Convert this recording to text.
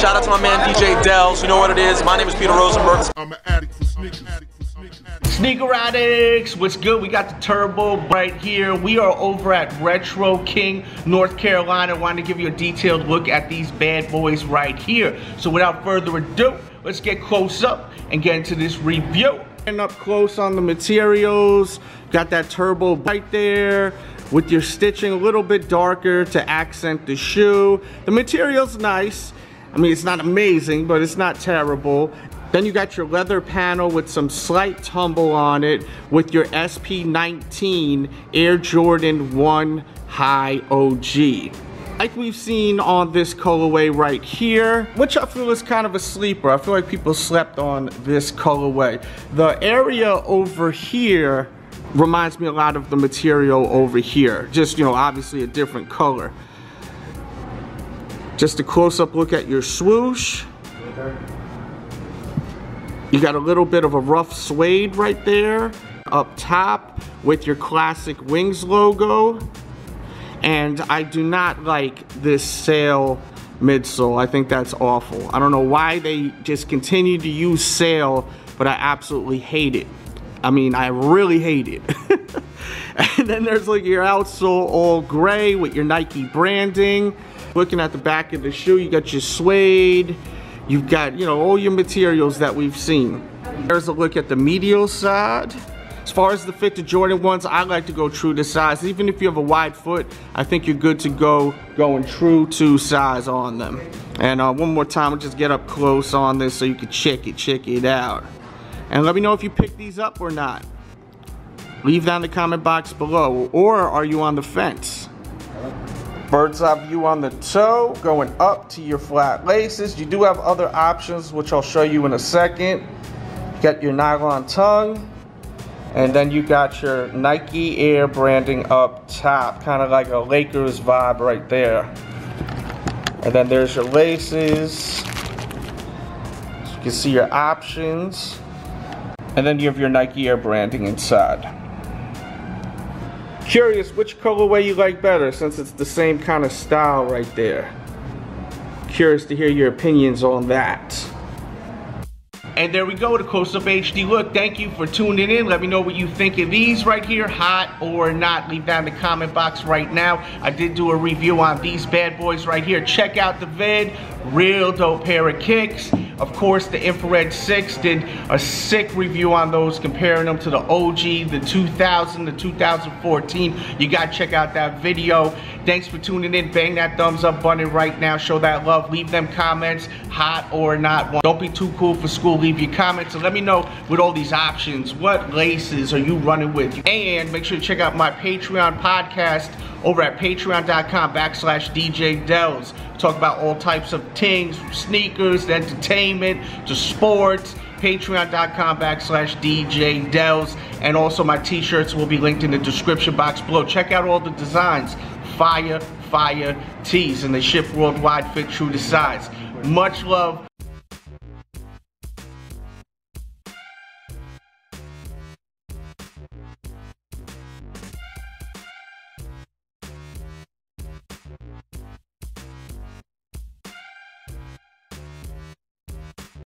Shout out to my man DJ Delz. You know what it is. My name is Peter Rosenberg. I'm an addict for sneakers. Sneaker addicts, what's good? We got the turbo right here. We are over at Retro King, North Carolina. Wanted to give you a detailed look at these bad boys right here. So without further ado, let's get close up and get into this review. And up close on the materials, got that turbo right there with your stitching a little bit darker to accent the shoe. The material's nice. I mean, it's not amazing, but it's not terrible. Then you got your leather panel with some slight tumble on it with your SP19 Air Jordan 1 High OG. Like we've seen on this colorway right here, which I feel is kind of a sleeper. I feel like people slept on this colorway. The area over here reminds me a lot of the material over here. Just, you know, obviously a different color. Just a close-up look at your swoosh. You got a little bit of a rough suede right there up top with your classic Wings logo. And I do not like this sail midsole. I think that's awful. I don't know why they just continue to use sail, but I absolutely hate it. I mean, I really hate it. And then there's like your outsole all gray with your Nike branding. Looking at the back of the shoe, you got your suede. You've got, you know, all your materials that we've seen. There's a look at the medial side. As far as the fit to Jordan 1s, I like to go true to size. Even if you have a wide foot, I think you're good to go going true to size on them. And one more time, we'll just get up close on this so you can check it out. And let me know if you picked these up or not. Leave down in the comment box below. Or are you on the fence? Bird's eye view on the toe, going up to your flat laces. You do have other options, which I'll show you in a second. You got your nylon tongue, and then you got your Nike Air branding up top, kind of like a Lakers vibe right there. And then there's your laces. So you can see your options. And then you have your Nike Air branding inside. Curious which colorway you like better, since it's the same kind of style right there. Curious to hear your opinions on that. And there we go, the close-up HD look. Thank you for tuning in. Let me know what you think of these right here, hot or not. Leave down in the comment box right now. I did do a review on these bad boys right here. Check out the vid. Real dope pair of kicks. Of course, the Infrared 6 did a sick review on those, comparing them to the OG, the 2000, the 2014. You gotta check out that video. Thanks for tuning in. Bang that thumbs up button right now. Show that love. Leave them comments, hot or not. Don't be too cool for school. Leave your comments and let me know with all these options, what laces are you running with? And make sure to check out my Patreon podcast over at patreon.com/DJ Delz. Talk about all types of things, from sneakers to entertainment to sports. Patreon.com/DJ Delz. And also my t-shirts will be linked in the description box below. Check out all the designs. Fire tees, and they ship worldwide, fit true to size. Much love.